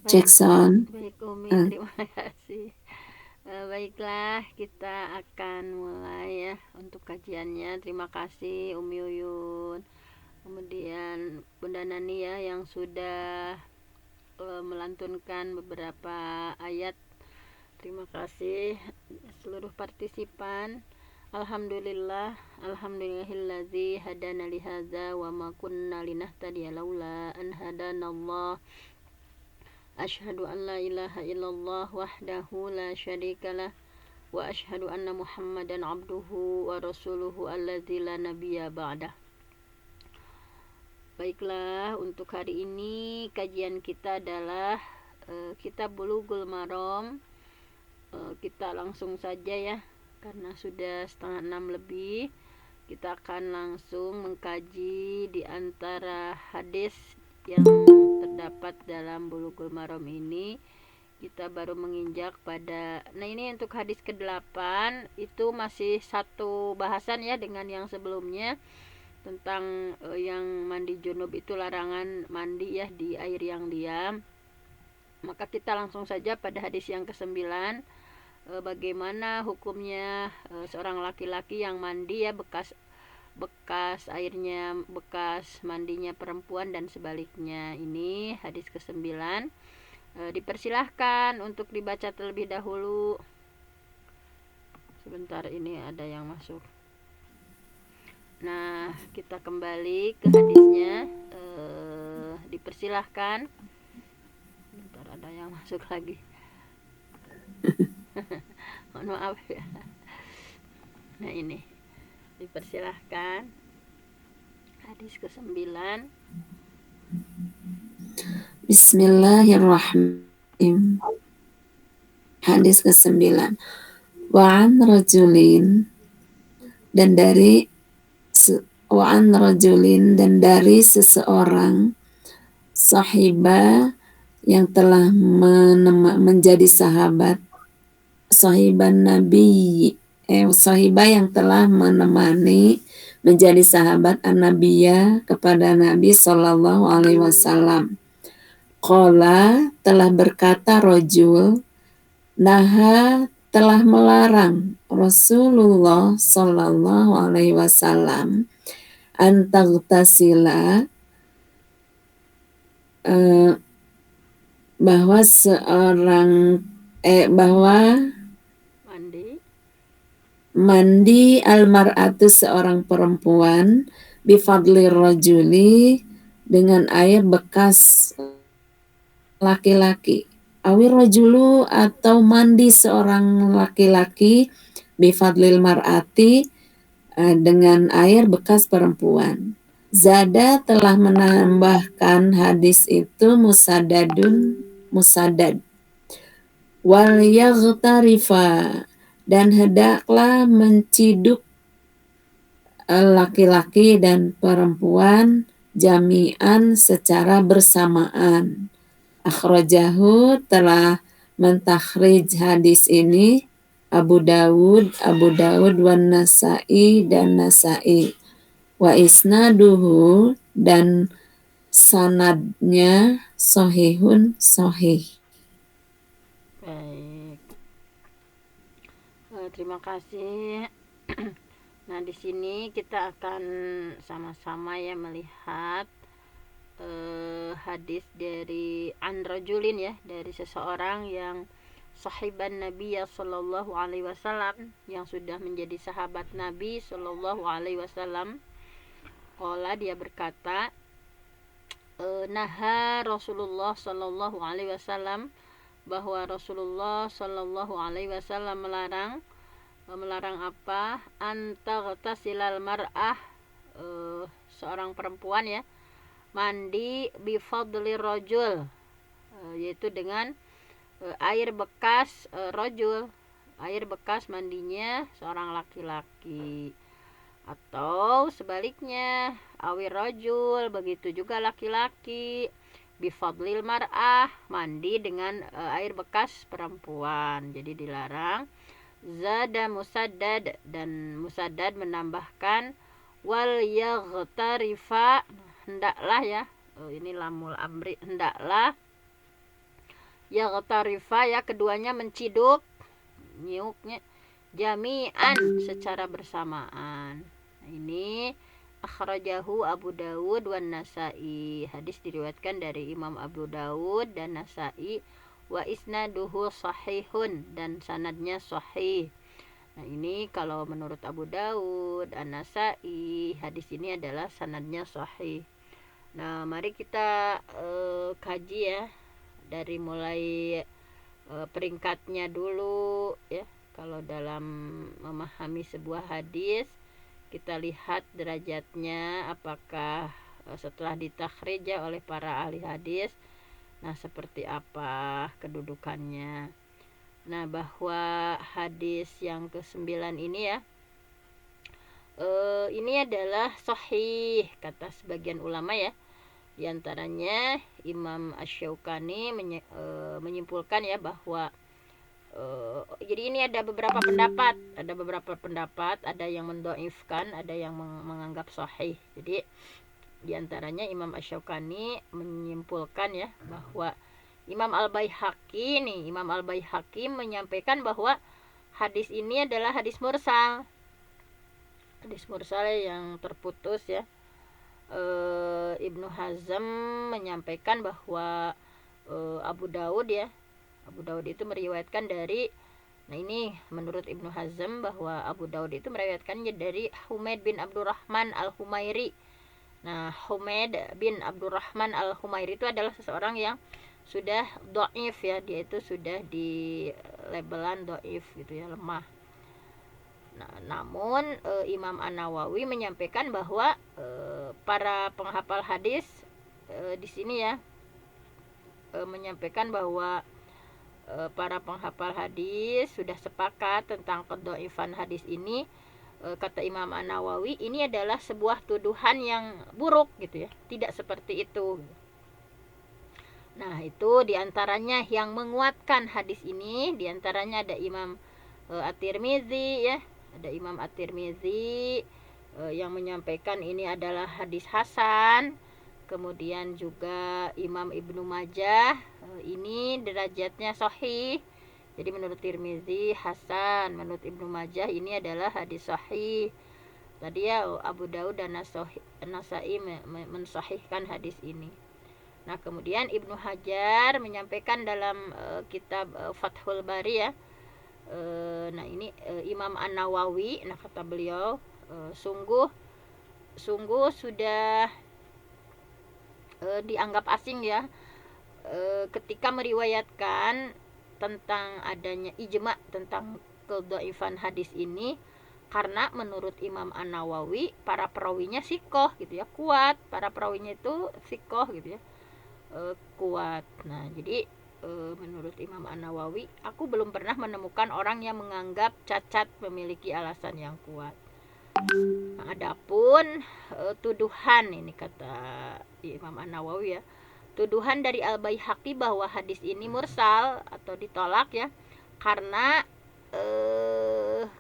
Cek Baik, sound. baik Umi, Eh, terima kasih. Baiklah, kita akan mulai ya untuk kajiannya. Terima kasih Umi Uyun. Kemudian Bunda Nani ya yang sudah melantunkan beberapa ayat. Terima kasih seluruh partisipan. Alhamdulillah, alhamdulillahillazi hadana lihadza wa ma kunna linahtadiya laula an hadanallah. Asyhadu an la ilaha illallah wahdahu la syarikalah wa asyhadu anna Muhammadan abduhu wa rasuluhu alladzi la nabiyya ba'dah. Baiklah, untuk hari ini kajian kita adalah kitab Bulughul Maram. Kita langsung saja ya, karena sudah 5:30 lebih. Kita akan langsung mengkaji di antara hadis yang terdapat dalam Bulughul Maram ini. Kita baru menginjak pada, nah ini untuk hadis ke-8 itu masih satu bahasan ya dengan yang sebelumnya tentang yang mandi junub itu larangan mandi ya di air yang diam. Maka kita langsung saja pada hadis yang ke-9, bagaimana hukumnya seorang laki-laki yang mandi ya bekas airnya bekas mandinya perempuan dan sebaliknya. Ini hadis ke-9. Dipersilahkan untuk dibaca terlebih dahulu. Sebentar, ini ada yang masuk. Nah, kita kembali ke hadisnya. Dipersilahkan. Sebentar, ada yang masuk lagi. Mohon maaf ya. Nah, ini dipersilahkan hadis ke-9. Bismillahirrahmanirrahim. Hadis ke-9. Wa'an rajulin dan dari seseorang sahibah yang telah menjadi sahabat sahiban Nabi sahibah yang telah menemani menjadi sahabat an-Nabiyya kepada Nabi Shallallahu Alaihi Wasallam. Qala telah berkata rojul, naha telah melarang Rasulullah Shallallahu Alaihi Wasallam antagtasila bahwa mandi almar'atu seorang perempuan bifadli rajuli dengan air bekas laki-laki. Awir rajulu atau mandi seorang laki-laki bifadlil mar'ati dengan air bekas perempuan. Zada telah menambahkan hadis itu musadad. Wal yaghtarifa dan hendaklah menciduk laki-laki dan perempuan jami'an secara bersamaan. Akhrajahu telah mentakhrij hadis ini Abu Dawud wan Nasa'i dan Nasa'i. Wa isnaduhu dan sanadnya sahihun sahih. Baik. Terima kasih. Nah, di sini kita akan sama-sama ya melihat hadis dari Anrajulin ya, dari seseorang yang sahiban Nabi ya Sallallahu Alaihi Wasallam, yang sudah menjadi sahabat Nabi Sallallahu Alaihi Wasallam. Qala, dia berkata, naha Rasulullah Sallallahu Alaihi Wasallam, bahwa Rasulullah Sallallahu Alaihi Wasallam melarang apa? Antaghtasilal mar'ah, seorang perempuan ya, mandi bifadli rojul, yaitu dengan air bekas rojul, air bekas mandinya seorang laki-laki. Atau sebaliknya, awir rojul, begitu juga laki-laki, bifadlil mar'ah, mandi dengan air bekas perempuan. Jadi dilarang. Zada musaddad, dan musaddad menambahkan wal yaghtarifa, hendaklah ya, ini lamul amri, hendaklah Yaghtarifa ya, keduanya menciduk, nyiuknya, jami'an secara bersamaan. Nah, ini akhrajahu Abu Dawud wan Nasa'i. Hadis diriwayatkan dari Imam Abu Dawud dan Nasa'i, wa isnaduhu sahihun, dan sanadnya sahih. Nah, ini kalau menurut Abu Dawud, An-Nasa'i, hadis ini adalah sanadnya sahih. Nah, mari kita kaji ya dari mulai peringkatnya dulu ya. Kalau dalam memahami sebuah hadis, kita lihat derajatnya, apakah setelah ditakhrij oleh para ahli hadis, nah seperti apa kedudukannya. Nah, bahwa hadis yang ke-9 ini ya, ini adalah sahih kata sebagian ulama ya. Di antaranya Imam Asy-Syaukani menyimpulkan ya bahwa jadi ini ada beberapa pendapat, ada yang mendhaifkan, ada yang menganggap sahih. Jadi di antaranya Imam Asy-Syaukani menyimpulkan ya bahwa Imam Al-Baihaqi menyampaikan bahwa hadis ini adalah hadis mursal. Hadis mursal yang terputus ya. Ibnu Hazm menyampaikan bahwa Abu Dawud itu meriwayatkan dari, nah ini menurut Ibnu Hazm bahwa Abu Dawud itu meriwayatkannya dari Humaid bin Abdurrahman Al-Humairi. Nah, Humaid bin Abdurrahman Al-Humairi itu adalah seseorang yang sudah dhaif ya, dia itu sudah di labelan dhaif gitu ya, lemah. Nah, namun Imam An-Nawawi menyampaikan bahwa para penghafal hadis di sini ya menyampaikan bahwa para penghafal hadis sudah sepakat tentang kedhaifan hadis ini. Kata Imam An-Nawawi, ini adalah sebuah tuduhan yang buruk gitu ya, tidak seperti itu. Nah, itu diantaranya yang menguatkan hadis ini, diantaranya ada Imam At-Tirmizi ya, ada Imam At-Tirmizi yang menyampaikan ini adalah hadis hasan. Kemudian juga Imam Ibnu Majah, ini derajatnya sahih. Jadi menurut Tirmizi hasan, menurut Ibnu Majah ini adalah hadis sahih. Tadi ya Abu Daud dan Nasa'i mensahihkan hadis ini. Nah, kemudian Ibnu Hajar menyampaikan dalam kitab Fathul Bari ya. Nah, ini Imam An-Nawawi, nah kata beliau sungguh sudah dianggap asing ya ketika meriwayatkan tentang adanya ijma tentang kedhaifan hadis ini, karena menurut Imam An-Nawawi para perawinya sikoh gitu ya, kuat, para perawinya itu sikoh gitu ya, kuat. Nah, jadi menurut Imam An-Nawawi, aku belum pernah menemukan orang yang menganggap cacat memiliki alasan yang kuat. Nah, adapun tuduhan, ini kata Imam An-Nawawi ya, tuduhan dari Al-Baihaqi bahwa hadis ini mursal atau ditolak ya, karena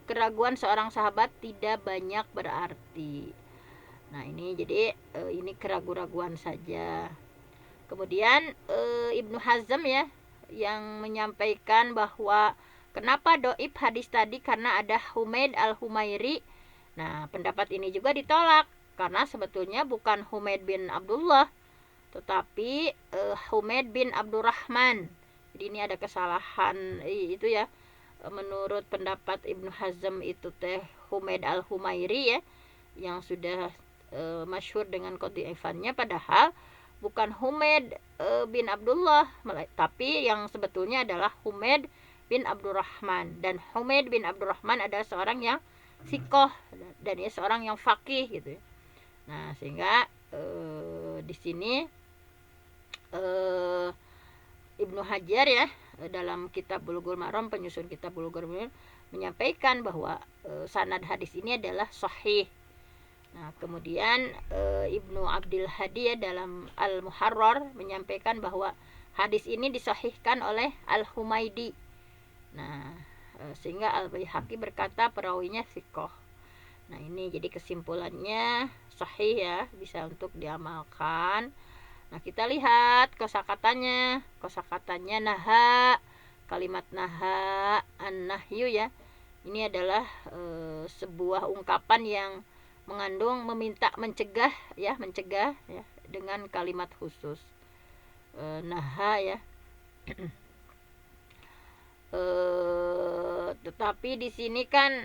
keraguan seorang sahabat tidak banyak berarti. Nah, ini jadi ini keraguan-raguan saja. Kemudian Ibnu Hazm ya yang menyampaikan bahwa kenapa dhaif hadis tadi, karena ada Humaid Al-Humairi. Nah, pendapat ini juga ditolak karena sebetulnya bukan Humaid bin Abdullah, tetapi Humaid bin Abdurrahman. Jadi ini ada kesalahan itu ya. Menurut pendapat Ibnu Hazm itu teh Humaid Al-Humairi ya, yang sudah masyhur dengan qadhifannya, padahal bukan Humaid bin Abdullah, tapi yang sebetulnya adalah Humaid bin Abdurrahman. Dan Humaid bin Abdurrahman adalah seorang yang sikoh dan dia seorang yang faqih gitu ya. Nah, sehingga di sini Ibnu Hajar ya dalam kitab Bulughul Maram, penyusun kitab Bulughul Maram, menyampaikan bahwa sanad hadis ini adalah sahih. Nah, kemudian Ibnu Abdul Hadi ya dalam Al-Muharrar menyampaikan bahwa hadis ini disahihkan oleh Al-Humaidi. Nah, sehingga Al-Baihaqi berkata perawinya thiqah. Nah, ini jadi kesimpulannya sahih ya, bisa untuk diamalkan. Nah, kita lihat kosakatanya. Kosakatanya naha, kalimat naha, an-nahyu ya. Ini adalah sebuah ungkapan yang mengandung meminta, mencegah ya, dengan kalimat khusus. Naha ya. Tetapi di sini kan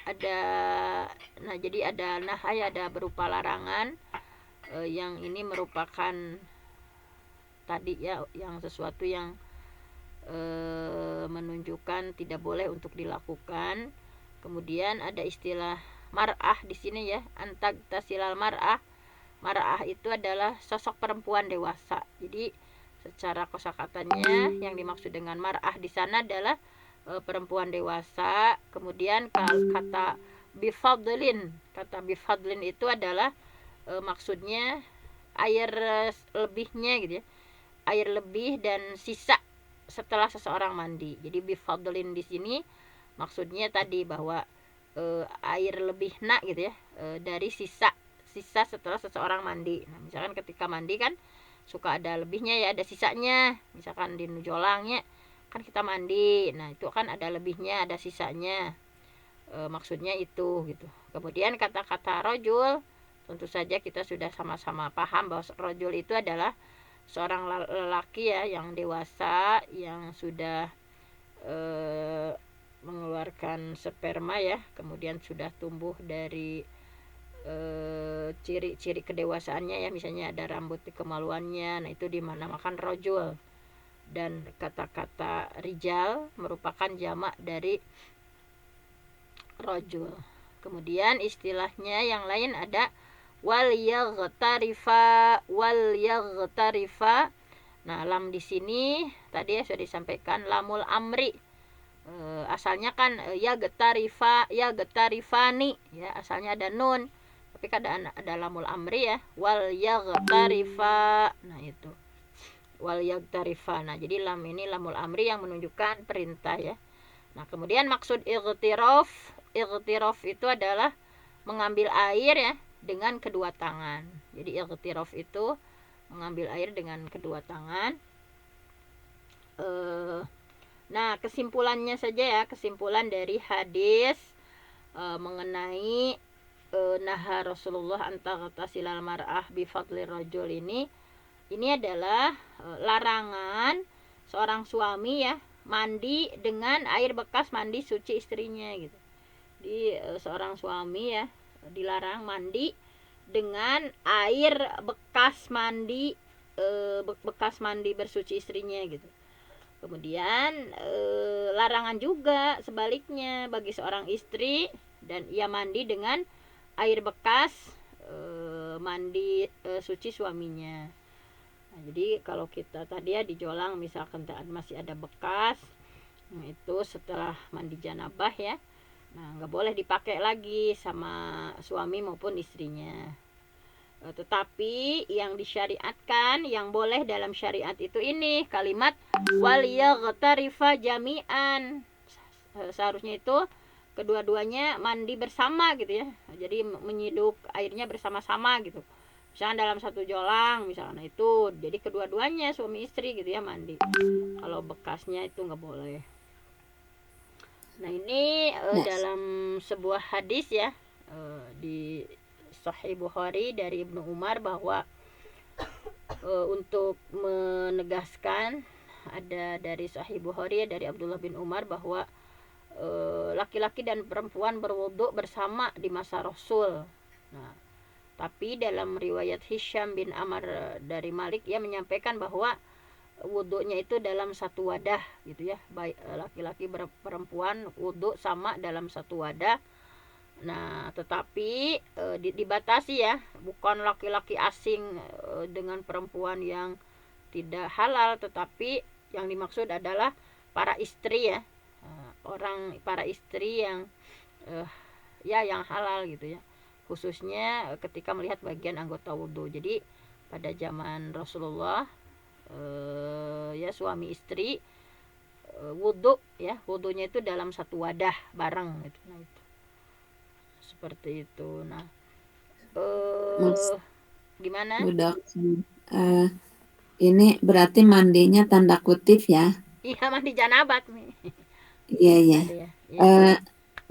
ada, nah jadi ada nahai, ada berupa larangan, yang ini merupakan tadi ya, yang sesuatu yang menunjukkan tidak boleh untuk dilakukan. Kemudian ada istilah mar'ah di sini ya, antag tasilal mar'ah. Mar'ah itu adalah sosok perempuan dewasa. Jadi secara kosakatanya yang dimaksud dengan mar'ah di sana adalah perempuan dewasa. Kemudian kata bifadlin, itu adalah maksudnya air lebihnya gitu ya, air lebih dan sisa setelah seseorang mandi. Jadi bifadlin di sini maksudnya tadi bahwa air lebih gitu ya, dari sisa setelah seseorang mandi. Nah, misalkan ketika mandi kan suka ada lebihnya ya, ada sisanya. Misalkan di nujolangnya kan kita mandi, nah itu kan ada lebihnya, ada sisanya. Maksudnya itu gitu. Kemudian kata-kata rojul, tentu saja kita sudah sama-sama paham bahwa rojul itu adalah seorang lelaki ya, yang dewasa, yang sudah mengeluarkan sperma ya, kemudian sudah tumbuh dari ciri-ciri kedewasaannya ya, misalnya ada rambut di kemaluannya. Nah, itu dinamakan rojul. Dan kata-kata rijal merupakan jamak dari rojul. Kemudian istilahnya yang lain ada wal yaghtarifa. Nah, lam di sini tadi ya sudah disampaikan lamul amri. Asalnya kan yagtarifani ya, asalnya ada nun, tapi kadang ada lamul amri ya, wal yaghtarifa. Nah, itu wal yaghtarifa. Nah, jadi lam ini lamul amri yang menunjukkan perintah ya. Nah, kemudian maksud ightiraf itu adalah mengambil air ya dengan kedua tangan. Jadi ightiraf itu mengambil air dengan kedua tangan. Nah, kesimpulannya saja ya, kesimpulan dari hadis mengenai naha Rasulullah antagtasilal mar'ah bi fadli rajul ini adalah larangan seorang suami ya mandi dengan air bekas mandi suci istrinya gitu. Jadi seorang suami ya dilarang mandi dengan air bekas mandi bersuci istrinya gitu. Kemudian larangan juga sebaliknya bagi seorang istri dan ia mandi dengan air bekas mandi suci suaminya. Nah, jadi kalau kita tadi ya dijolang misalkan masih ada bekas, nah itu setelah mandi janabah ya, nah nggak boleh dipakai lagi sama suami maupun istrinya. Tetapi yang disyariatkan, yang boleh dalam syariat itu ini kalimat wal yaghtarifa jami'an. Seharusnya itu kedua-duanya mandi bersama gitu ya. Jadi menyiduk airnya bersama-sama gitu. Misalnya dalam satu jolang misalnya, itu jadi kedua-duanya suami istri gitu ya mandi. Kalau bekasnya itu nggak boleh. Nah, ini dalam sebuah hadis ya, di Sahih Bukhari dari Ibnu Umar bahwa untuk menegaskan, ada dari Sahih Bukhari dari Abdullah bin Umar bahwa laki-laki dan perempuan berwudu bersama di masa Rasul. Nah, tapi dalam riwayat Hisham bin Amr dari Malik ia menyampaikan bahwa wudunya itu dalam satu wadah gitu ya, baik laki-laki perempuan wudu sama dalam satu wadah. Nah, tetapi dibatasi ya, bukan laki-laki asing dengan perempuan yang tidak halal, tetapi yang dimaksud adalah para istri ya, para istri yang ya yang halal gitu ya, khususnya ketika melihat bagian anggota wudhu. Jadi pada zaman Rasulullah ya suami istri wudhu ya, wudhunya itu dalam satu wadah bareng gitu. Nah, itu seperti itu. Nah, Gimana? Bu Dokter. Ini berarti mandinya tanda kutip ya? Iya, mandi janabah nih. Iya, iya. Ada ya? Iya.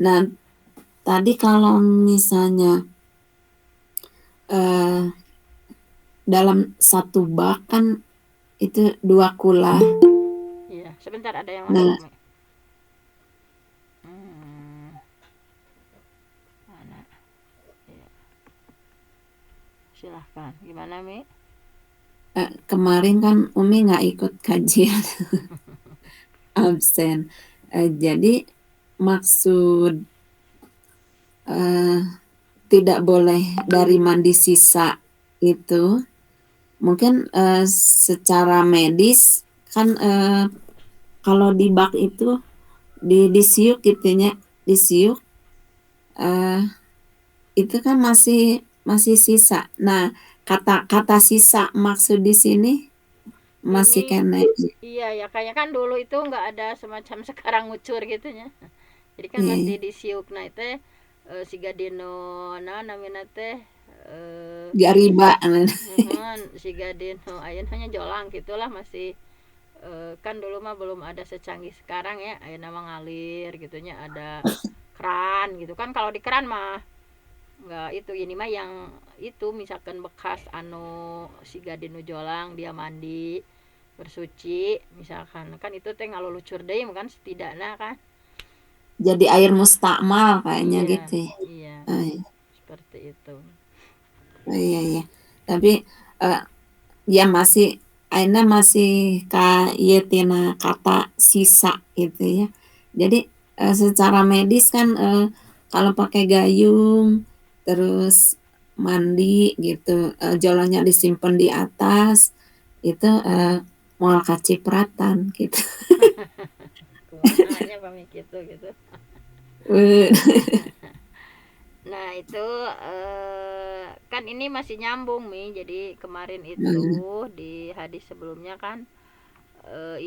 Nah, tadi kalau misalnya eh, dalam satu bak kan itu 2 kula. Iya, sebentar ada yang masuk, Nah, Mi. Mana? Iya. Silahkan. Gimana, Mi? kemarin kan Umi nggak ikut kajian, absen. Jadi maksud eh, tidak boleh dari mandi sisa itu mungkin secara medis kan kalau di bak itu disiuk gitu ya, disiuk eh, itu kan masih sisa. Nah, kata sisa maksud di sini masih Ini kena. iya ya, kayaknya kan dulu itu nggak ada semacam sekarang ngucur gitu ya. Jadi kan Iya, masih iya. disiuk nah teh siga dino nah namina teh Gariba. siga dino ayeuna hanya jolang gitulah masih kan dulu mah belum ada secanggih sekarang ya ayeuna mah ngalir gitunya ada keran gitu kan kalau di keran mah nggak itu ini mah yang itu misalkan bekas anu siga dino jolang dia mandi bersuci misalkan kan itu teh ngalulucur deui kan setidaknya kan. Jadi air mustakmal kayaknya Iya, gitu ya. iya, Oh, seperti itu. iya, iya. Tapi eh, ya masih Aina masih kayak tina kata sisa gitu ya. Jadi secara medis kan kalau pakai gayung terus mandi gitu, jolanya disimpan di atas itu moal kacipratan gitu. Kumahanya pamik gitu. Eh, Nah, itu kan ini masih nyambung Mi. Jadi kemarin itu di hadis sebelumnya kan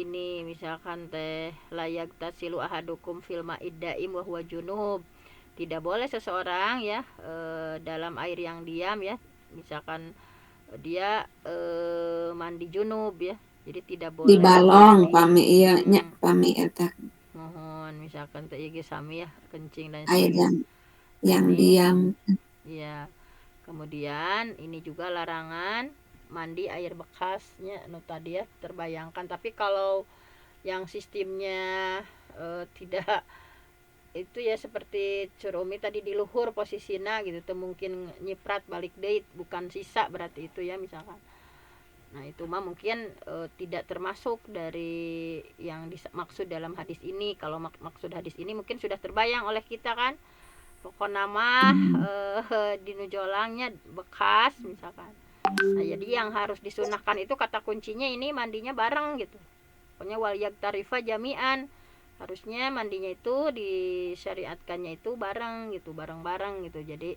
ini misalkan teh layak tasilu ahadukum filma iddaim wa huwa junub. Tidak boleh seseorang ya dalam air yang diam ya. Misalkan dia mandi junub ya. Jadi tidak di boleh balong mandi. pami iya nya pami eta Mohon misalkan teh ieu sami ya kencing dan air sebagainya. yang Sami. diam. Ya. Kemudian ini juga larangan mandi air bekasnya nu tadi ya terbayangkan. Tapi kalau yang sistemnya tidak itu ya seperti curumi tadi di luhur posisinya gitu tuh mungkin nyiprat balik date bukan sisa berarti itu ya misalkan. Nah, itu mah mungkin tidak termasuk dari yang dimaksud dalam hadis ini. Kalau maksud hadis ini mungkin sudah terbayang oleh kita kan. Pokok nama di nujolangnya bekas misalkan. Nah, jadi yang harus disunahkan itu kata kuncinya ini mandinya bareng gitu. Pokoknya waliyag tarifa jami'an. Harusnya mandinya itu disyariatkannya itu bareng gitu, bareng-bareng gitu. Jadi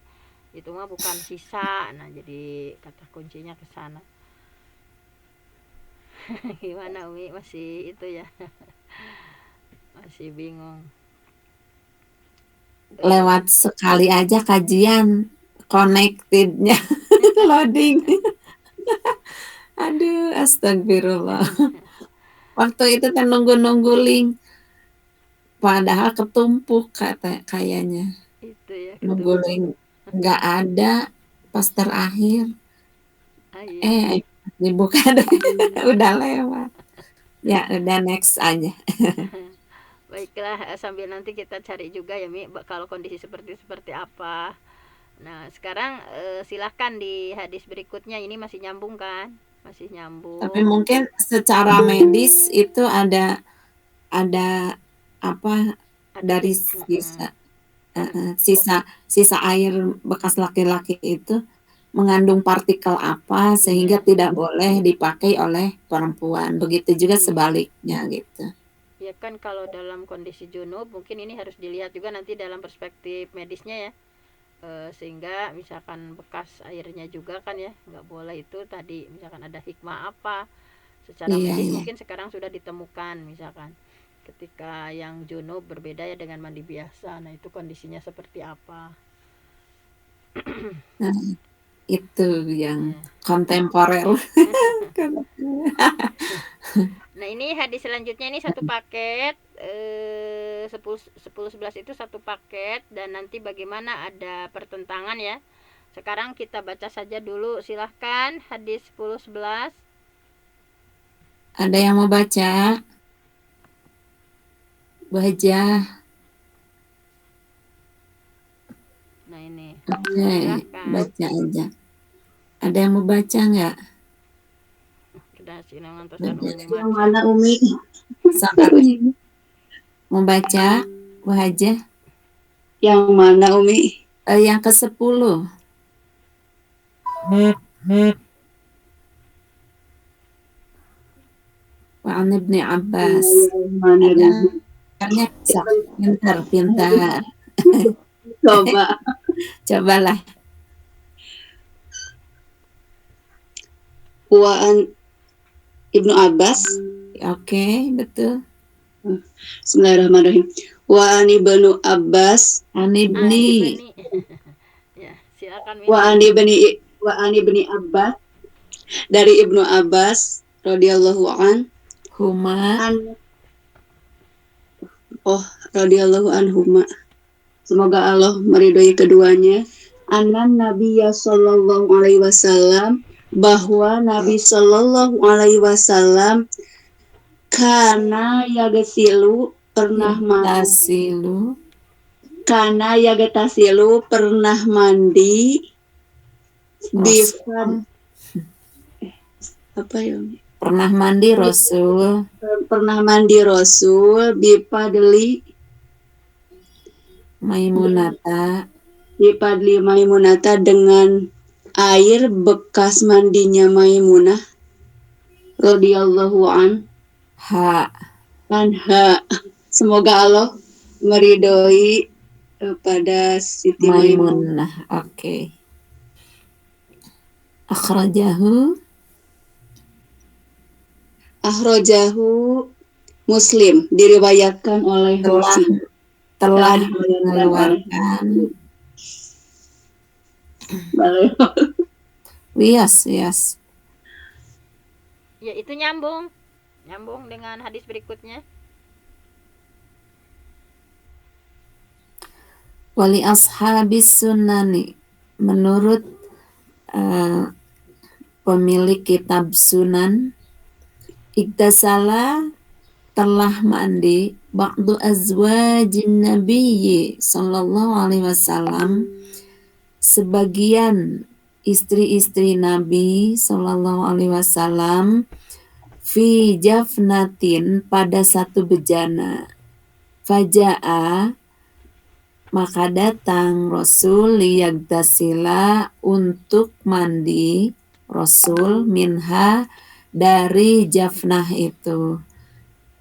itu mah bukan sisa. Nah, jadi kata kuncinya ke sana. Gimana Umi masih itu ya masih bingung. Lewat sekali aja kajian connectednya loading. Aduh, astagfirullah. Waktu itu kan nunggu-nunggu link, padahal ketumpuk kayaknya. Itu ya Nunggu ketumpuk. link nggak ada pas terakhir. Ah iya. Dibuka deh, udah lewat. Ya udah next aja. Baiklah sambil nanti kita cari juga ya Mi kalau kondisi seperti seperti apa. Nah sekarang silahkan di hadis berikutnya ini masih nyambung kan masih Tapi nyambung mungkin secara medis itu ada apa ada dari sisa sisa air bekas laki-laki itu mengandung partikel apa sehingga iya tidak boleh dipakai oleh perempuan. Begitu juga iya sebaliknya gitu. ya kan kalau dalam kondisi junub mungkin ini harus dilihat juga nanti dalam perspektif medisnya ya. Sehingga misalkan bekas airnya juga kan ya nggak boleh itu tadi misalkan ada hikmah apa secara Iya, medis iya. mungkin sekarang sudah ditemukan misalkan ketika yang junub berbeda ya dengan mandi biasa nah itu kondisinya seperti apa. Nah, itu yang Ya. kontemporer. Nah, ini hadis selanjutnya ini satu paket 10 10 11 itu satu paket, dan nanti bagaimana ada pertentangan ya. Sekarang kita baca saja dulu, silahkan hadis 10 11. Ada yang mau baca? Baca. Nah, ini. Oke, Silahkan. baca aja. Ada yang mau baca nggak? Sudah sinangan tosan Umi Yang maca. mana Umi? Sangat mau baca, Bahaja? Yang mana Umi? Yang ke-10. Wa an Ibni Abbas. Ada Pintarnya bisa. Pintar. Coba. Cobalah. Wa an Ibnu Abbas. Oke, betul. Bismillahirrahmanirrahim. Wa an Ibnu Abbas. Anibni. Ya, silakan. Wa an Ibni Abbas. Dari Ibnu Abbas radhiyallahu an. Huma. Radhiyallahu anhuma. Semoga Allah meridhoi keduanya. Anan Nabiya sallallahu alaihi wasallam, bahwa Nabi sallallahu alaihi wasallam kana yagesilu pernah mandi. Kana yagetasilu pernah mandi. Apa ya? Pernah mandi Rasul. Pernah mandi Rasul bipadli Maimunata dengan air bekas mandinya Maimunah radhiyallahu anha. Semoga Allah meridhoi pada Siti Maimunah. Oke. Akhrajahu Muslim, diriwayatkan oleh Muslim. Telah mengeluarkan. Yes. Ya, itu nyambung dengan hadis berikutnya. Wali ashabis sunani, menurut pemilik kitab Sunan, iktasala telah mandi ba'du azwajin nabiyyi sallallahu alaihi wasallam, sebagian istri-istri Nabi sallallahu alaihi wasallam, fi jafnatin, pada satu bejana. Faja'a, maka datang Rasul liyagtasila, untuk mandi Rasul, minha, dari jafnah itu.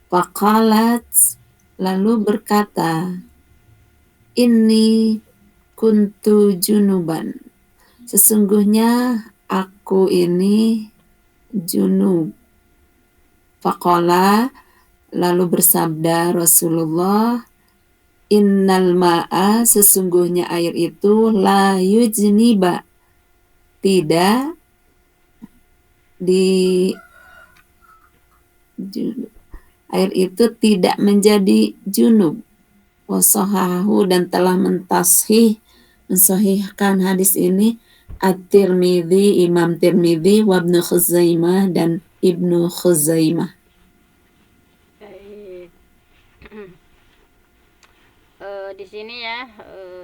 Faqalat, lalu berkata, inni kuntu junuban, sesungguhnya aku ini junub. Faqala, lalu bersabda Rasulullah, innal ma'a, sesungguhnya air itu, la yujniba, tidak air itu tidak menjadi junub. Wasahahu, dan telah mensahihkan hadis ini At-Tirmidzi, Imam Tirmidzi, wa Ibnu Khuzaimah, dan Ibnu Khuzaimah. Di sini ya,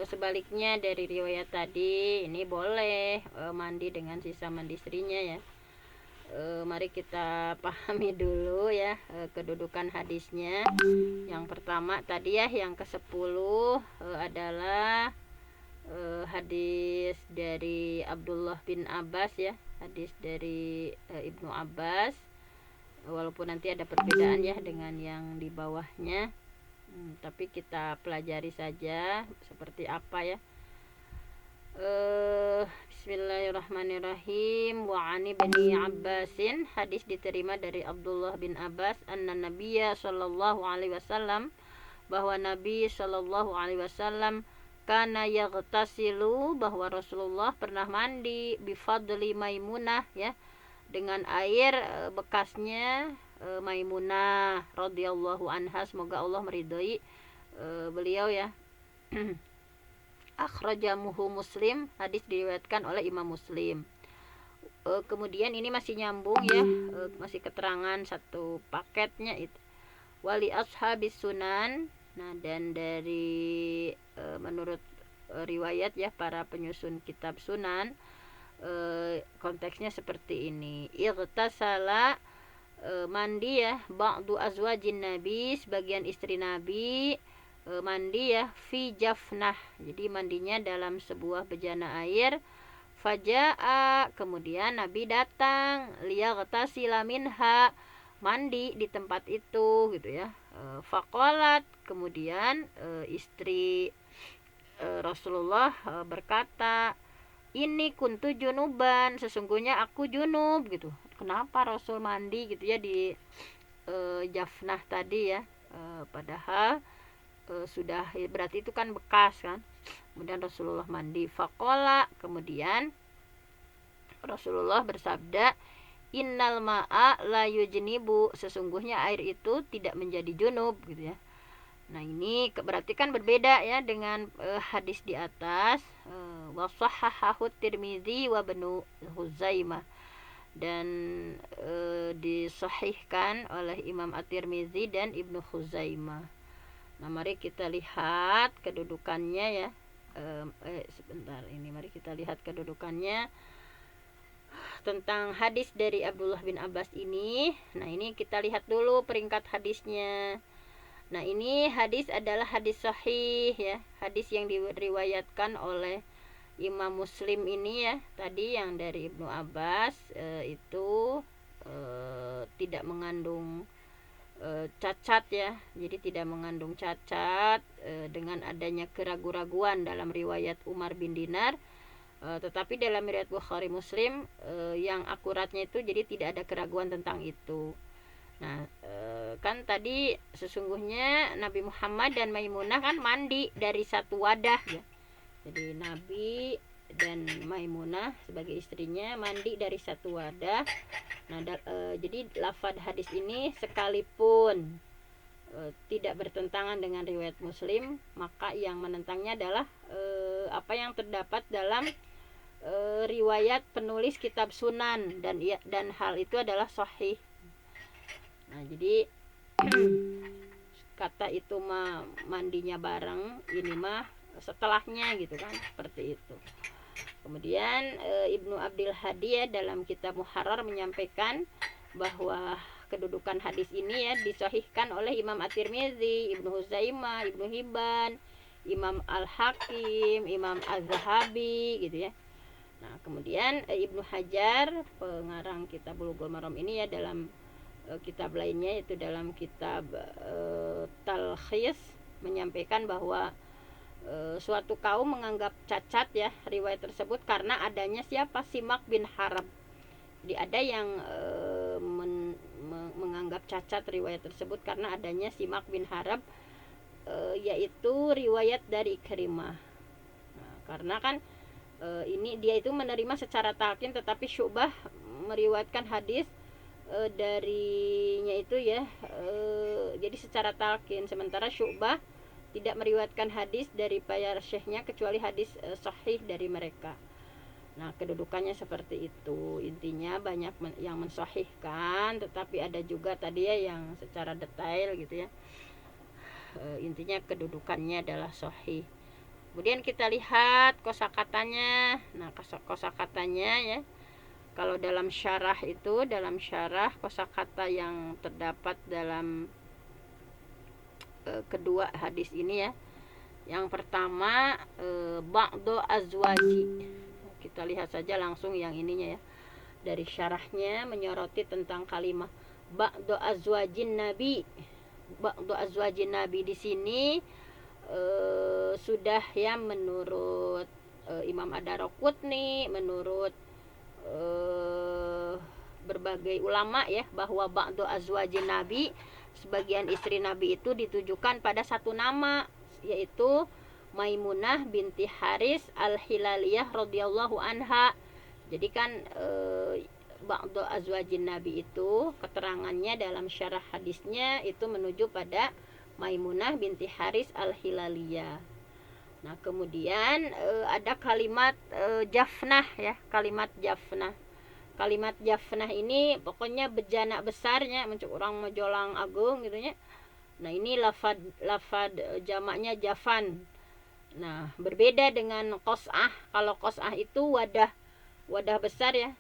sebaliknya dari riwayat tadi, ini boleh mandi dengan sisa mandi istrinya ya. Mari kita pahami dulu ya kedudukan hadisnya. Yang pertama tadi ya, yang ke-10 adalah hadis dari Abdullah bin Abbas ya, hadis dari Ibnu Abbas, walaupun nanti ada perbedaan ya dengan yang di bawahnya, tapi kita pelajari saja seperti apa ya. Bismillahirrahmanirrahim. Wa ani bani Abbasin, hadis diterima dari Abdullah bin Abbas, anna Nabiyya sallallahu alaihi wasallam, bahwa Nabi sallallahu alaihi wasallam, kana yaghtasilu, bahwa Rasulullah pernah mandi bifadli Maimunah, ya, dengan air bekasnya Maimunah radhiyallahu anha, semoga Allah meridhai beliau, ya. Akhrajamuhu Muslim, hadis diriwayatkan oleh Imam Muslim. Kemudian ini masih nyambung, ya, masih keterangan satu paketnya itu. Wali ashabis sunan. Nah, dan dari menurut riwayat, ya, para penyusun kitab sunan, konteksnya seperti ini. Ightasala, mandi, ya, ba'du azwajin nabi, sebagian istri nabi mandi, ya, fi jafnah, jadi mandinya dalam sebuah bejana air. Faja'a, kemudian Nabi datang, liyaghtasila minha, mandi di tempat itu, gitu, ya. Faqalat, kemudian istri Rasulullah berkata, ini kuntu junuban, sesungguhnya aku junub, gitu. Kenapa Rasul mandi, gitu, ya, di jafnah tadi, ya. Padahal sudah, berarti itu kan bekas, kan. Kemudian Rasulullah mandi. Faqala, kemudian Rasulullah bersabda, innal ma'a la yujnibu, sesungguhnya air itu tidak menjadi junub, gitu, ya. Nah, ini berarti kan berbeda, ya, dengan hadis di atas. Wa sahhahahu Tirmizi wa Ibnu Huzaimah, dan disahihkan oleh Imam At-Tirmizi dan Ibnu Huzaimah. Nah, mari kita lihat kedudukannya, ya. Sebentar, ini mari kita lihat kedudukannya tentang hadis dari Abdullah bin Abbas ini. Nah, ini kita lihat dulu peringkat hadisnya. Nah, ini hadis adalah hadis sahih, ya, hadis yang diriwayatkan oleh Imam Muslim ini, ya, tadi yang dari Ibnu Abbas itu tidak mengandung cacat, ya, jadi tidak mengandung cacat dengan adanya keraguan-raguan dalam riwayat Umar bin Dinar, tetapi dalam riwayat Bukhari Muslim yang akuratnya itu jadi tidak ada keraguan tentang itu. Nah, kan tadi sesungguhnya Nabi Muhammad dan Maimunah kan mandi dari satu wadah, ya, jadi Nabi dan Maimunah sebagai istrinya mandi dari satu wadah. Nah, jadi lafaz hadis ini sekalipun tidak bertentangan dengan riwayat Muslim, maka yang menentangnya adalah apa yang terdapat dalam riwayat penulis kitab Sunan, dan hal itu adalah sahih. Nah, jadi kata itu mah mandinya bareng, ini mah setelahnya, gitu kan, seperti itu. Kemudian Ibnu Abdil Hadi, ya, dalam kitab Muharrar menyampaikan bahwa kedudukan hadis ini, ya, disahihkan oleh Imam At-Tirmizi, Ibnu Huzaimah, Ibnu Hibban, Imam Al-Hakim, Imam Az-Zahabi, gitu, ya. Nah, kemudian Ibnu Hajar, pengarang kitab Bulughul Maram ini, ya, dalam kitab lainnya, yaitu dalam kitab Talkhis, menyampaikan bahwa suatu kaum menganggap cacat, ya, riwayat tersebut karena adanya siapa, Simak bin Harb. Jadi ada yang menganggap cacat riwayat tersebut karena adanya Simak bin Harb, yaitu riwayat dari Ikrimah. Nah, karena kan ini dia itu menerima secara talqin, tetapi Syu'bah meriwayatkan hadis darinya itu, ya, jadi secara talqin, sementara Syu'bah tidak meriwayatkan hadis dari para syekhnya kecuali hadis sahih dari mereka. Nah, kedudukannya seperti itu. Intinya banyak yang mensahihkan, tetapi ada juga tadi, ya, yang secara detail, gitu, ya. Intinya kedudukannya adalah sahih. Kemudian kita lihat kosakatanya. Nah, kosakatanya, ya, kalau dalam syarah itu, dalam syarah kosakata yang terdapat dalam kedua hadis ini, ya, yang pertama ba'du azwaji. Kita lihat saja langsung yang ininya, ya, dari syarahnya menyoroti tentang kalimat ba'du azwajin nabi. Ba'du azwajin nabi di sini sudah, ya, menurut Imam Ad-Daraqutni, menurut berbagai ulama, ya, bahwa ba'du azwajin nabi, sebagian istri Nabi itu ditujukan pada satu nama, yaitu Maimunah binti Haris Al-Hilaliyah radhiyallahu anha. Jadi kan ba'du azwajin Nabi itu keterangannya dalam syarah hadisnya itu menuju pada Maimunah binti Haris Al-Hilaliyah. Nah, kemudian ada kalimat jafnah ya, kalimat jafnah. Kalimat jafnah ini pokoknya bejana besarnya, orang majolang agung gitu ya. Nah, ini lafad jamaknya jafan. Nah, berbeda dengan qos'ah. Kalau qos'ah itu wadah besar ya,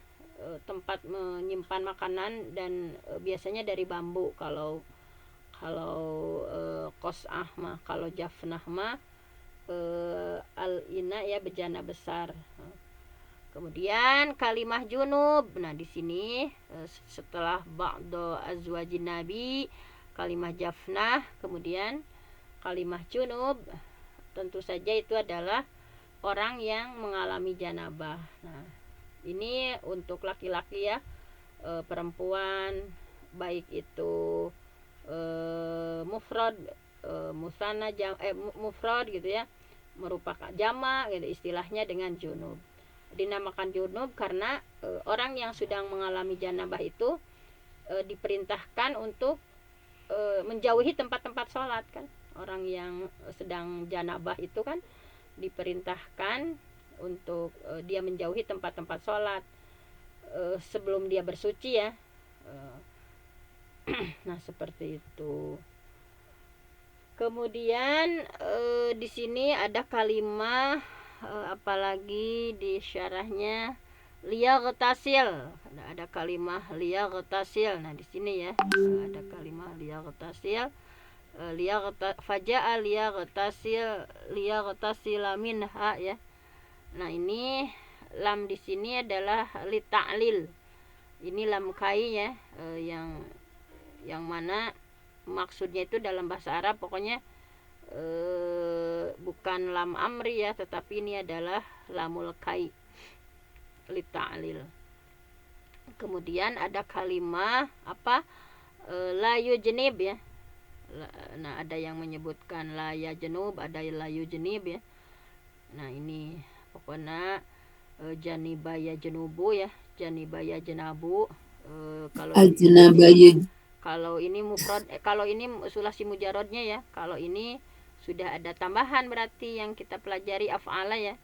tempat menyimpan makanan dan biasanya dari bambu. Kalau qos'ah mah, kalau jafnah mah al-ina ya, bejana besar. Kemudian kalimah junub. Nah, di sini setelah ba'du azwajin Nabi, kalimah jafnah, kemudian kalimah junub, tentu saja itu adalah orang yang mengalami janabah. Nah, ini untuk laki-laki ya, perempuan baik itu mufrad, musanna, mufrad gitu ya, merupakan jamak gitu istilahnya dengan junub. Dinamakan junub karena orang yang sedang mengalami janabah itu diperintahkan untuk menjauhi tempat-tempat sholat kan. Orang yang sedang janabah itu kan diperintahkan untuk dia menjauhi tempat-tempat sholat sebelum dia bersuci ya. Nah, seperti itu. Kemudian di sini ada kalimah apalagi di syarahnya liyaghtasil. Ada kalimah liyaghtasil. Nah, di sini ya ada kalimah liyaghtasil. Faja'a liyaghtasila minha ya. Nah, ini lam di sini adalah li ta'lil. Ini lam kai ya, yang mana maksudnya itu dalam bahasa Arab pokoknya bukan lam amri ya, tetapi ini adalah lamul kai li ta'lil. Kemudian ada kalimah apa la yujnib ya. Nah, ada yang menyebutkan la yajnub, ada la yujnib ya. Nah, ini pokoknya janibaya jenubu ya, janibaya jenabu. Kalau kalau ini mufrad, kalau ini sulasi mujarodnya ya. Kalau ini sudah ada tambahan berarti yang kita pelajari af'ala ya.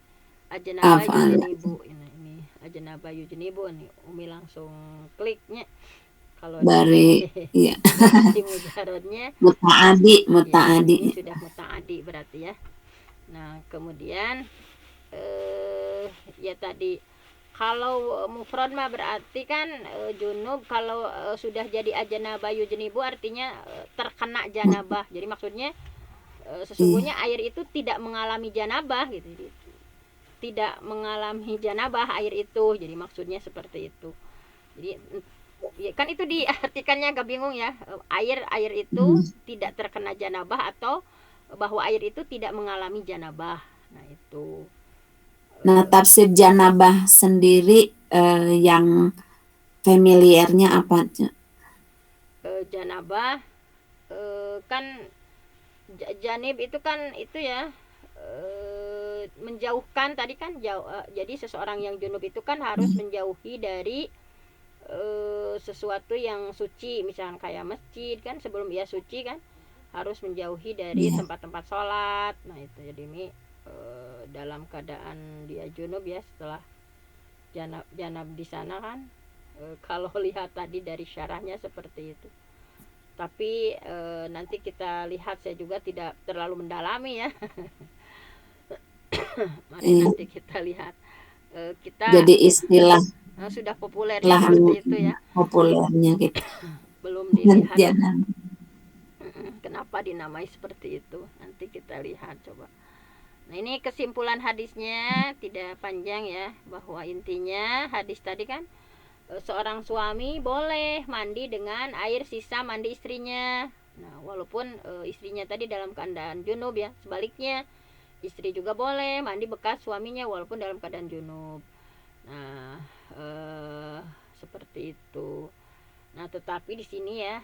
Ajnaba yujnibu. Ini ajnaba yujnibu nih. Umi langsung kliknya. Kalau Bari iya. di mujarodnya Muta'adi ya, ini sudah muta'adi berarti ya. Nah, kemudian ya tadi kalau mufrad mah berarti kan junub. Kalau sudah jadi ajnaba yujnibu artinya terkena janabah. Jadi maksudnya sesungguhnya air itu tidak mengalami janabah gitu. Jadi, tidak mengalami janabah air itu. Jadi maksudnya seperti itu. Jadi ya kan itu diartikannya agak bingung ya. Air itu tidak terkena janabah atau bahwa air itu tidak mengalami janabah. Nah, itu. Nah, tafsir janabah sendiri yang familiarnya apa? Janabah kan janib itu kan itu ya, menjauhkan tadi kan jadi seseorang yang junub itu kan harus menjauhi dari sesuatu yang suci, misalnya kayak masjid kan, sebelum ia suci kan harus menjauhi dari tempat-tempat sholat. Nah, itu jadi ini dalam keadaan dia junub ya, setelah janab di sana kan kalau lihat tadi dari syarahnya seperti itu. Tapi nanti kita lihat, saya juga tidak terlalu mendalami ya. Mari nanti kita lihat. Jadi istilah sudah populernya seperti itu ya. Populernya gitu. Belum dilihat Jangan. Kenapa dinamai seperti itu. Nanti kita lihat coba. Nah, ini kesimpulan hadisnya tidak panjang ya, bahwa intinya hadis tadi kan seorang suami boleh mandi dengan air sisa mandi istrinya. Nah, walaupun istrinya tadi dalam keadaan junub ya, sebaliknya istri juga boleh mandi bekas suaminya walaupun dalam keadaan junub. Nah, seperti itu. Nah, tetapi di sini ya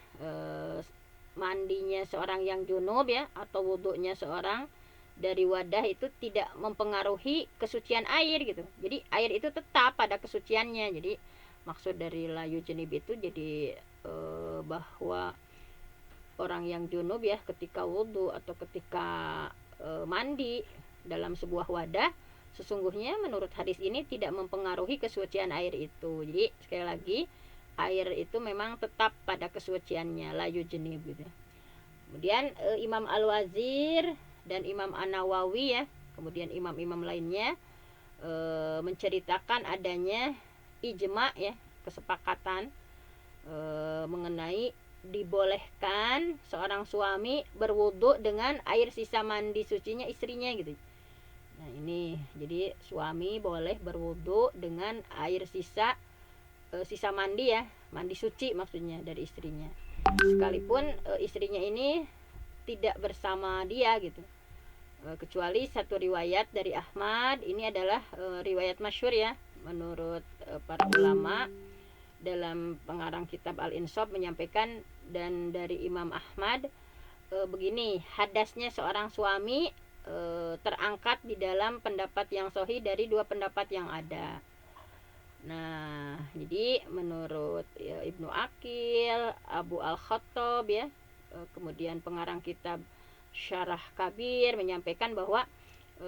mandinya seorang yang junub ya, atau wudhunya seorang dari wadah itu tidak mempengaruhi kesucian air gitu. Jadi air itu tetap pada kesuciannya. Jadi maksud dari layu jenib itu jadi bahwa orang yang junub ya ketika wudhu atau ketika mandi dalam sebuah wadah, sesungguhnya menurut hadis ini tidak mempengaruhi kesucian air itu. Jadi sekali lagi, air itu memang tetap pada kesuciannya, layu jenib gitu. Kemudian Imam Al-Wazir dan Imam An-Nawawi ya, kemudian imam-imam lainnya menceritakan adanya ijma ya, kesepakatan mengenai dibolehkan seorang suami berwudu dengan air sisa mandi sucinya istrinya gitu. Nah ini jadi suami boleh berwudu dengan air sisa mandi ya, mandi suci maksudnya dari istrinya, sekalipun istrinya ini tidak bersama dia gitu. Kecuali satu riwayat dari Ahmad, ini adalah riwayat masyhur ya menurut para ulama. Dalam pengarang kitab Al-Insaf menyampaikan, dan dari Imam Ahmad begini, hadasnya seorang suami terangkat di dalam pendapat yang sahih dari dua pendapat yang ada. Nah, jadi menurut Ibnu Aqil, Abu Al-Khattab ya, kemudian pengarang kitab Syarah Kabir menyampaikan bahwa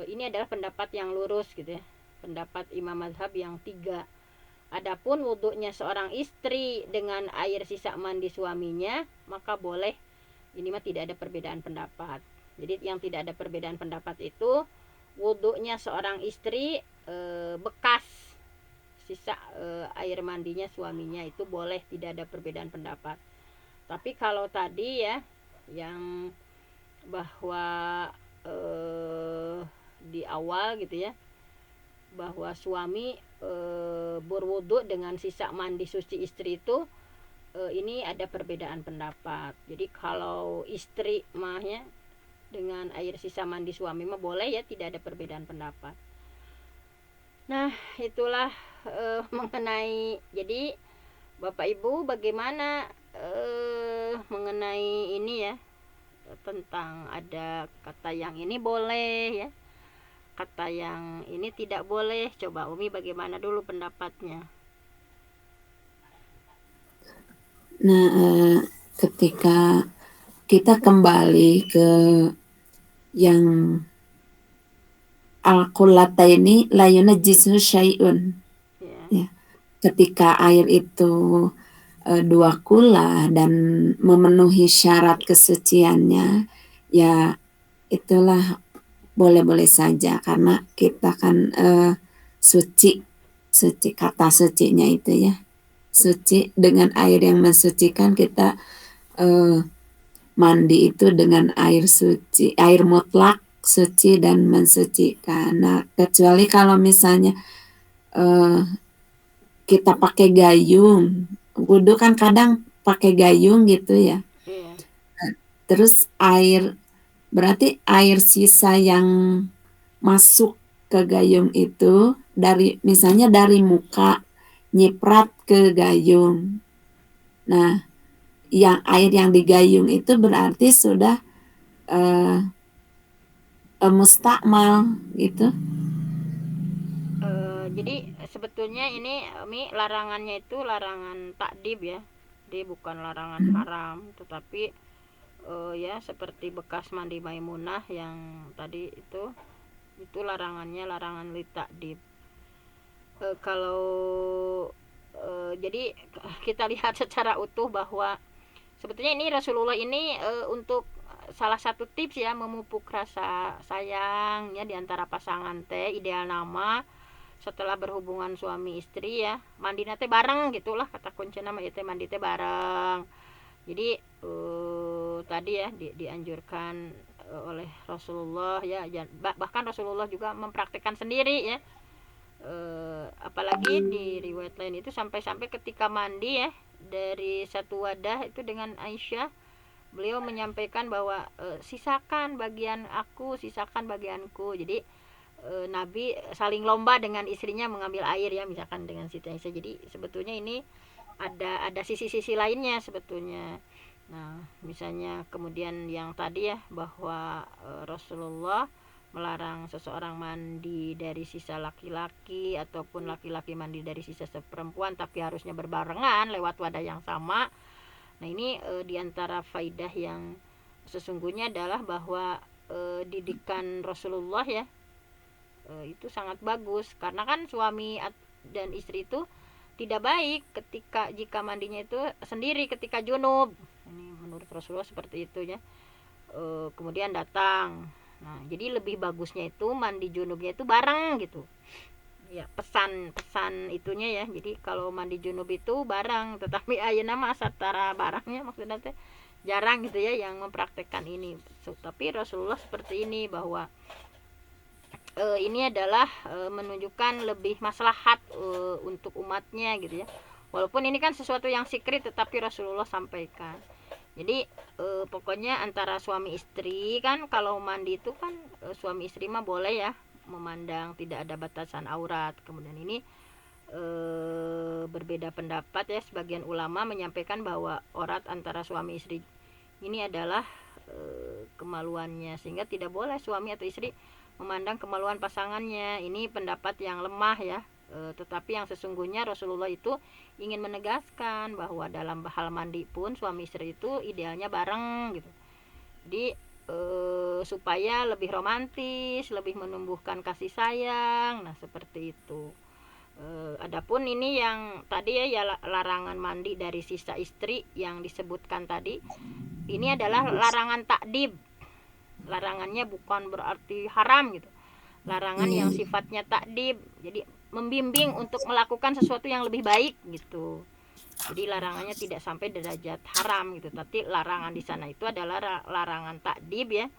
ini adalah pendapat yang lurus gitu ya, pendapat imam mazhab yang tiga. Adapun wudhunya seorang istri dengan air sisa mandi suaminya, maka boleh. Ini mah tidak ada perbedaan pendapat. Jadi yang tidak ada perbedaan pendapat itu wudhunya seorang istri bekas sisa air mandinya suaminya, itu boleh, tidak ada perbedaan pendapat. Tapi kalau tadi ya yang bahwa di awal gitu ya, bahwa suami berwudu dengan sisa mandi suci istri itu, ini ada perbedaan pendapat. Jadi kalau istri mahnya dengan air sisa mandi suami mah boleh ya, tidak ada perbedaan pendapat. Nah itulah mengenai, jadi Bapak Ibu bagaimana mengenai ini ya, tentang ada kata yang ini boleh ya, kata yang ini tidak boleh. Coba Umi bagaimana dulu pendapatnya? Nah, ketika kita kembali ke yang al-qullataini la yunajjisu syai'un ya. Ketika air itu dua kula dan memenuhi syarat kesuciannya, ya itulah boleh-boleh saja, karena kita kan suci kata sucinya itu ya, suci dengan air yang mensucikan. Kita mandi itu dengan air suci, air mutlak suci dan mensucikan. Nah, kecuali kalau misalnya kita pakai gayung, wudhu kan kadang pakai gayung gitu ya. Terus berarti air sisa yang masuk ke gayung itu dari, misalnya dari muka nyiprat ke gayung. Nah, air yang di gayung itu berarti sudah mustakmal gitu. Jadi sebetulnya ini larangannya itu larangan takdib ya, dia bukan larangan haram, tetapi ya seperti bekas mandi Maimunah yang tadi itu larangannya larangan li takdib. Kalau jadi kita lihat secara utuh bahwa sebetulnya ini Rasulullah ini untuk salah satu tips ya, memupuk rasa sayang ya diantara pasangan teh, ideal nama setelah berhubungan suami istri ya, mandi nate bareng gitulah, kata kunci nama itu mandi teh bareng. Jadi tadi ya dianjurkan oleh Rasulullah ya, bahkan Rasulullah juga mempraktikkan sendiri ya. Apalagi di riwayat lain itu sampai-sampai ketika mandi ya dari satu wadah itu dengan Aisyah, beliau menyampaikan bahwa sisakan bagian aku, sisakan bagianku. Jadi Nabi saling lomba dengan istrinya mengambil air ya, misalkan dengan Siti Aisyah. Jadi sebetulnya ini ada sisi-sisi lainnya sebetulnya. Nah, misalnya kemudian yang tadi ya, bahwa Rasulullah melarang seseorang mandi dari sisa laki-laki ataupun laki-laki mandi dari sisa perempuan, tapi harusnya berbarengan lewat wadah yang sama. Nah ini diantara faidah yang sesungguhnya adalah bahwa didikan Rasulullah ya itu sangat bagus, karena kan suami dan istri itu tidak baik jika mandinya itu sendiri ketika junub. Ini menurut Rasulullah seperti itu ya. Kemudian datang. Nah, jadi lebih bagusnya itu mandi junubnya itu bareng gitu. Ya, pesan itunya ya. Jadi kalau mandi junub itu bareng, tetapi ayeuna mah satara barangnya maksudnya teh jarang gitu ya yang mempraktekkan ini. Tapi Rasulullah seperti ini bahwa ini adalah menunjukkan lebih maslahat untuk umatnya gitu ya. Walaupun ini kan sesuatu yang secret tetapi Rasulullah sampaikan. Jadi pokoknya antara suami istri kan kalau mandi itu kan suami istri mah boleh ya memandang, tidak ada batasan aurat. Kemudian ini berbeda pendapat ya, sebagian ulama menyampaikan bahwa aurat antara suami istri ini adalah kemaluannya, sehingga tidak boleh suami atau istri memandang kemaluan pasangannya. Ini pendapat yang lemah ya. Tetapi yang sesungguhnya Rasulullah itu ingin menegaskan bahwa dalam hal mandi pun suami istri itu idealnya bareng gitu. Jadi supaya lebih romantis, lebih menumbuhkan kasih sayang. Nah seperti itu. Adapun ini yang tadi ya larangan mandi dari sisa istri yang disebutkan tadi, ini adalah larangan takdib. Larangannya bukan berarti haram gitu. Larangan yang sifatnya takdib, jadi membimbing untuk melakukan sesuatu yang lebih baik gitu. Jadi larangannya tidak sampai derajat haram gitu, tapi larangan di sana itu adalah larangan takdib ya.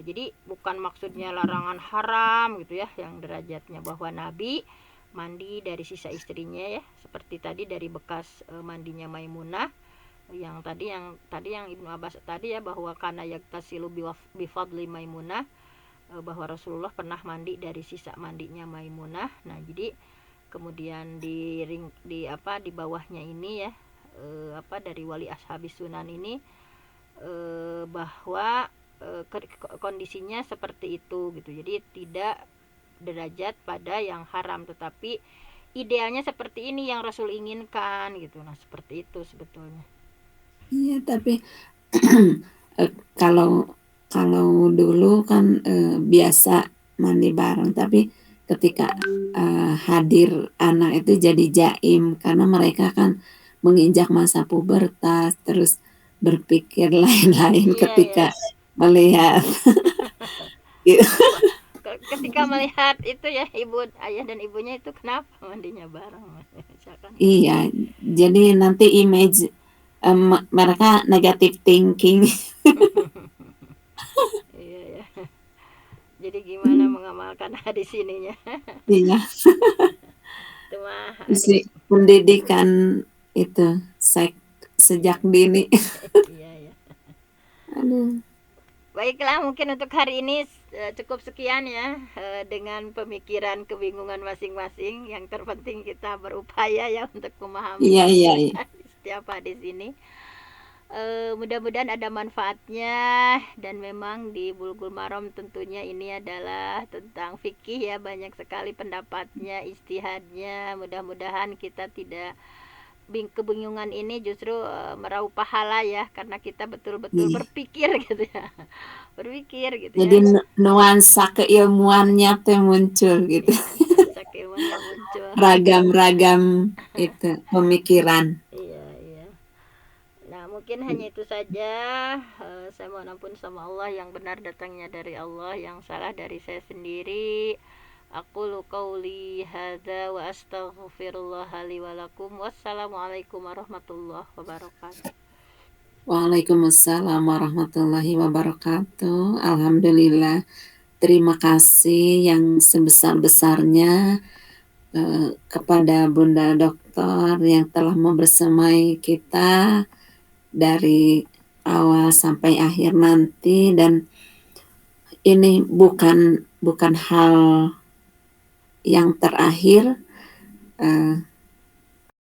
Jadi bukan maksudnya larangan haram gitu ya, yang derajatnya bahwa Nabi mandi dari sisa istrinya ya, seperti tadi dari bekas mandinya Maimunah, yang tadi yang Ibnu Abbas tadi ya, bahwa kana yaktasilu bifadli Maimunah, bahwa Rasulullah pernah mandi dari sisa mandinya Maimunah. Nah jadi kemudian di bawahnya ini ya dari wali ashabis sunan ini bahwa kondisinya seperti itu gitu. Jadi tidak derajat pada yang haram, tetapi idealnya seperti ini yang Rasul inginkan gitu. Nah seperti itu sebetulnya. Iya, tapi kalau dulu kan biasa mandi bareng, tapi ketika hadir anak itu jadi jaim, karena mereka kan menginjak masa pubertas, terus berpikir lain-lain ketika melihat ketika melihat itu ya, ayah dan ibunya itu kenapa mandinya bareng misalkan. Iya, jadi nanti image mereka negative thinking. Iya ya. Jadi gimana mengamalkan hadis ininya? Iya. Cuma pendidikan itu sejak dini. Iya ya. Aduh. Baiklah, mungkin untuk hari ini cukup sekian ya dengan pemikiran kebingungan masing-masing. Yang terpenting kita berupaya ya untuk memahami setiap hadis ini. Mudah-mudahan ada manfaatnya, dan memang di Bulughul Maram tentunya ini adalah tentang fikih ya, banyak sekali pendapatnya, ijtihadnya. Mudah-mudahan kita tidak kebingungan ini justru meraup pahala ya, karena kita betul-betul berpikir gitu ya. Berpikir gitu. Jadi nuansa keilmuannya tuh muncul gitu. Nuansa keilmuannya muncul. Ragam-ragam itu pemikiran. Iya. Nah mungkin hanya itu saja. Saya mohon ampun sama Allah, yang benar datangnya dari Allah, yang salah dari saya sendiri. Aqulu qauli hadza wa astaghfirullah li wa lakum. Wassalamualaikum warahmatullahi wabarakatuh. Waalaikumsalam warahmatullahi wabarakatuh. Alhamdulillah, terima kasih yang sebesar-besarnya kepada Bunda Dokter yang telah membersamai kita dari awal sampai akhir nanti. Dan ini bukan hal yang terakhir,